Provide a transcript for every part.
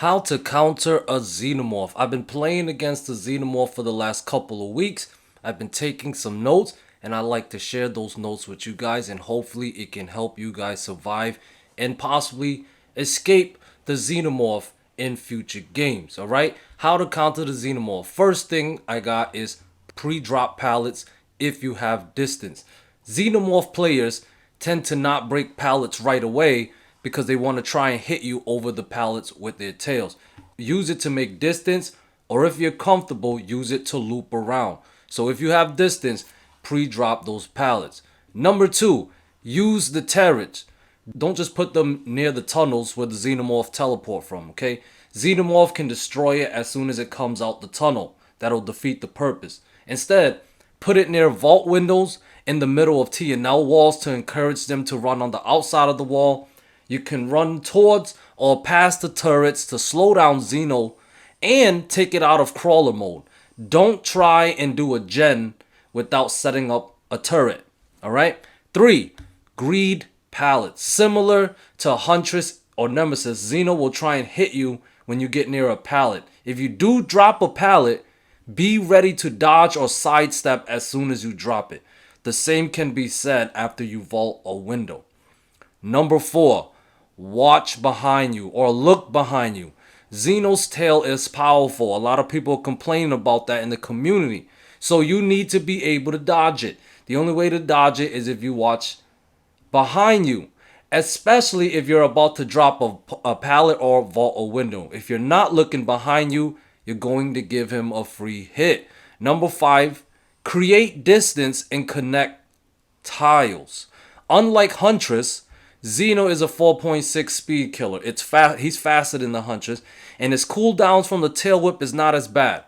How to counter a xenomorph. I've been playing against the xenomorph for the last couple of weeks. I've been taking some notes and I like to share those notes with you guys, and hopefully it can help you guys survive and possibly escape the xenomorph in future games. Alright? How to counter the xenomorph. First thing I got is pre-drop pallets if you have distance. Xenomorph players tend to not break pallets right away because they want to try and hit you over the pallets with their tails. Use it to make distance, or if you're comfortable, use it to loop around. So if you have distance, pre-drop those pallets. Number two, use the turrets. Don't just put them near the tunnels where the xenomorph teleport from, okay? Xenomorph can destroy it as soon as it comes out the tunnel. That'll defeat the purpose. Instead, put it near vault windows in the middle of T&L walls to encourage them to run on the outside of the wall. You can run towards or past the turrets to slow down Xeno and take it out of crawler mode. Don't try and do a gen without setting up a turret. Alright? 3. Greed pallets. Similar to Huntress or Nemesis, Xeno will try and hit you when you get near a pallet. If you do drop a pallet, be ready to dodge or sidestep as soon as you drop it. The same can be said after you vault a window. Number 4. Watch behind you or look behind you. Xeno's tail is powerful. A lot of people complain about that in the community. So you need to be able to dodge it. The only way to dodge it is if you watch behind you. Especially if you're about to drop a pallet or vault a window. If you're not looking behind you, you're going to give him a free hit. Number 5. Create distance and connect tiles. Unlike Huntress, Xeno is a 4.6 speed killer. He's faster than the Huntress, and his cooldowns from the tail whip is not as bad.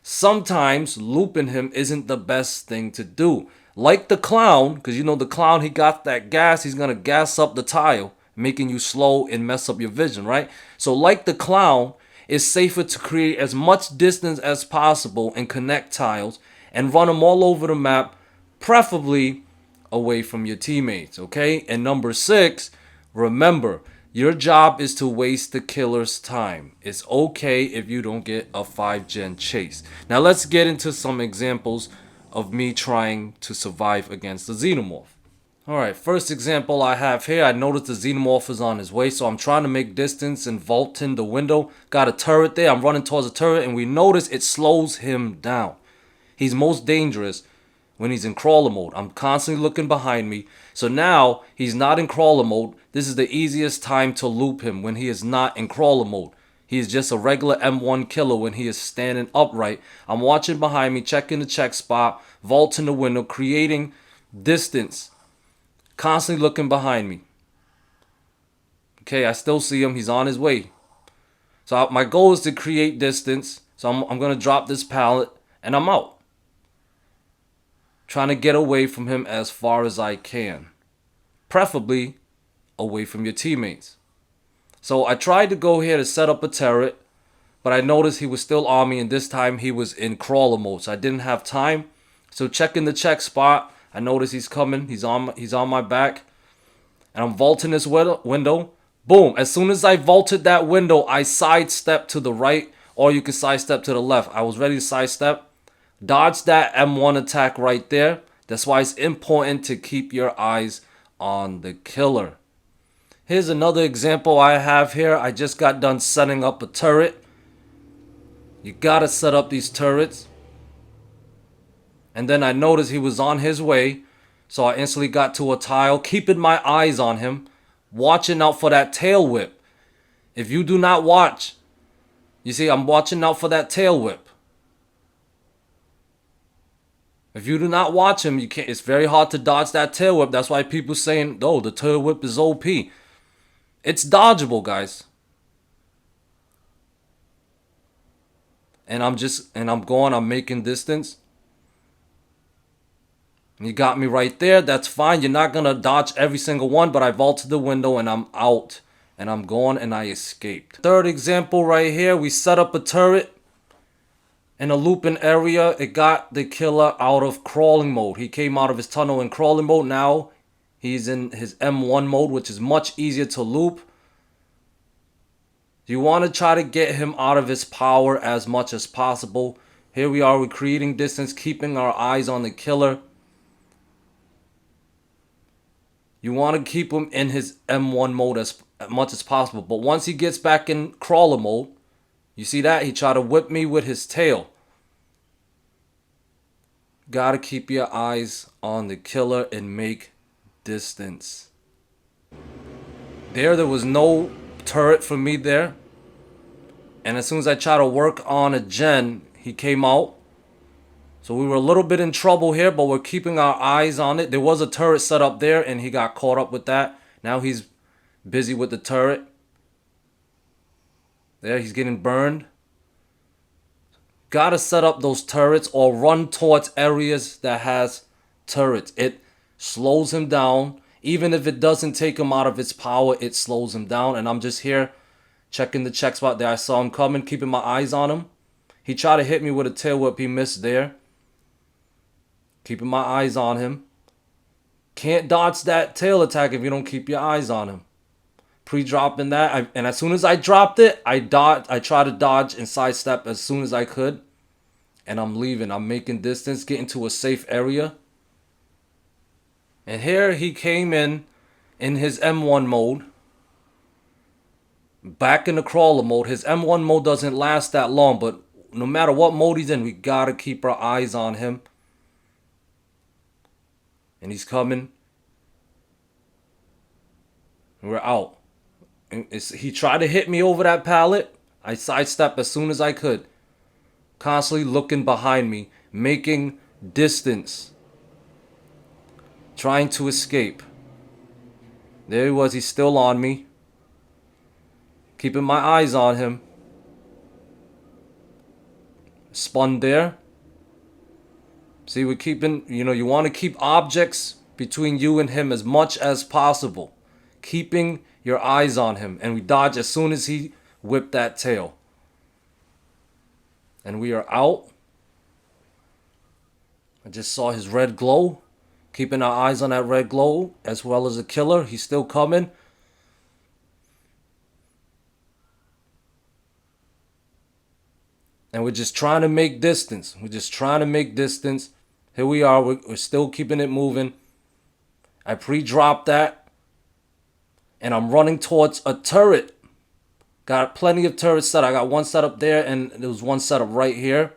Sometimes looping him isn't the best thing to do. Like the clown, because you know the clown, he got that gas, he's going to gas up the tile, making you slow and mess up your vision, right? So like the clown, it's safer to create as much distance as possible and connect tiles and run them all over the map, preferably away from your teammates, okay? And number 6, remember, your job is to waste the killer's time. It's okay if you don't get a 5-gen chase. Now let's get into some examples of me trying to survive against the xenomorph. Alright, first example I have here, I noticed the xenomorph is on his way, so I'm trying to make distance and vaulting the window. Got a turret there, I'm running towards the turret, and we notice it slows him down. He's most dangerous when he's in crawler mode. I'm constantly looking behind me. So now he's not in crawler mode. This is the easiest time to loop him when he is not in crawler mode. He is just a regular M1 killer when he is standing upright. I'm watching behind me, checking the check spot, vaulting the window, creating distance. Constantly looking behind me. Okay, I still see him. He's on his way. So my goal is to create distance. So I'm going to drop this pallet and I'm out. Trying to get away from him as far as I can. Preferably away from your teammates. So I tried to go here to set up a turret, but I noticed he was still on me, and this time he was in crawler mode, so I didn't have time. So checking the check spot, I noticed he's coming. He's on my back, and I'm vaulting this window. Boom! As soon as I vaulted that window, I sidestepped to the right, or you can sidestep to the left. I was ready to sidestep. Dodge that M1 attack right there. That's why it's important to keep your eyes on the killer. Here's another example I have here. I just got done setting up a turret. You gotta set up these turrets. And then I noticed he was on his way. So I instantly got to a tile, keeping my eyes on him, watching out for that tail whip. If you do not watch, you see, I'm watching out for that tail whip. If you do not watch him, you can't. It's very hard to dodge that tail whip. That's why people saying, "Oh, the tail whip is OP." It's dodgeable, guys. And I'm making distance. And you got me right there. That's fine. You're not gonna dodge every single one, but I vaulted the window and I'm out. And I'm going and I escaped. Third example right here, we set up a turret. In a looping area, it got the killer out of crawling mode. He came out of his tunnel in crawling mode. Now he's in his M1 mode, which is much easier to loop. You want to try to get him out of his power as much as possible. Here we are, we're creating distance, keeping our eyes on the killer. You want to keep him in his M1 mode as much as possible. But once he gets back in crawler mode, you see that? He tried to whip me with his tail. Gotta keep your eyes on the killer and make distance. There was no turret for me there. And as soon as I tried to work on a gen, he came out. So we were a little bit in trouble here, but we're keeping our eyes on it. There was a turret set up there, and he got caught up with that. Now he's busy with the turret. There, he's getting burned. Gotta set up those turrets or run towards areas that has turrets. It slows him down. Even if it doesn't take him out of his power, it slows him down. And I'm just here checking the check spot there. I saw him coming, keeping my eyes on him. He tried to hit me with a tail whip. He missed there. Keeping my eyes on him. Can't dodge that tail attack if you don't keep your eyes on him. Pre-dropping that. And as soon as I dropped it, I tried to dodge and sidestep as soon as I could. And I'm leaving. I'm making distance, getting to a safe area. And here he came in his M1 mode. Back in the crawler mode. His M1 mode doesn't last that long, but no matter what mode he's in, we gotta keep our eyes on him. And he's coming. We're out. He tried to hit me over that pallet. I sidestepped as soon as I could. Constantly looking behind me. Making distance. Trying to escape. There he was. He's still on me. Keeping my eyes on him. Spun there. See, we're keeping, you want to keep objects between you and him as much as possible. Keeping your eyes on him. And we dodge as soon as he whipped that tail. And we are out. I just saw his red glow. Keeping our eyes on that red glow as well as the killer. He's still coming. And we're just trying to make distance. We're just trying to make distance. Here we are. We're still keeping it moving. I pre-dropped that. And I'm running towards a turret. Got plenty of turrets set. I got one set up there and there was one set up right here.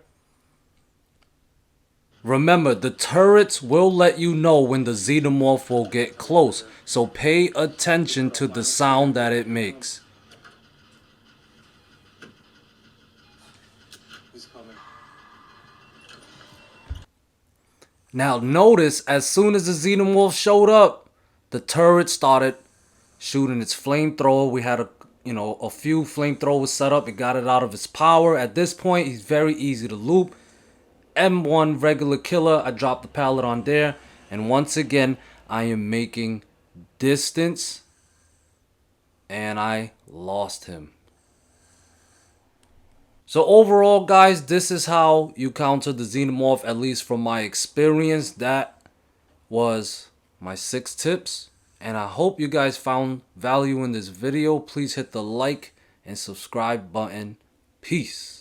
Remember, the turrets will let you know when the xenomorph will get close. So pay attention to the sound that it makes. Now notice, as soon as the xenomorph showed up, the turret started shooting its flamethrower. We had a few flamethrowers set up. It got it out of its power. At this point, he's very easy to loop. M1 regular killer. I dropped the pallet on there. And once again, I am making distance. And I lost him. So overall, guys, this is how you counter the xenomorph, at least from my experience. That was my 6 tips. And I hope you guys found value in this video. Please hit the like and subscribe button. Peace.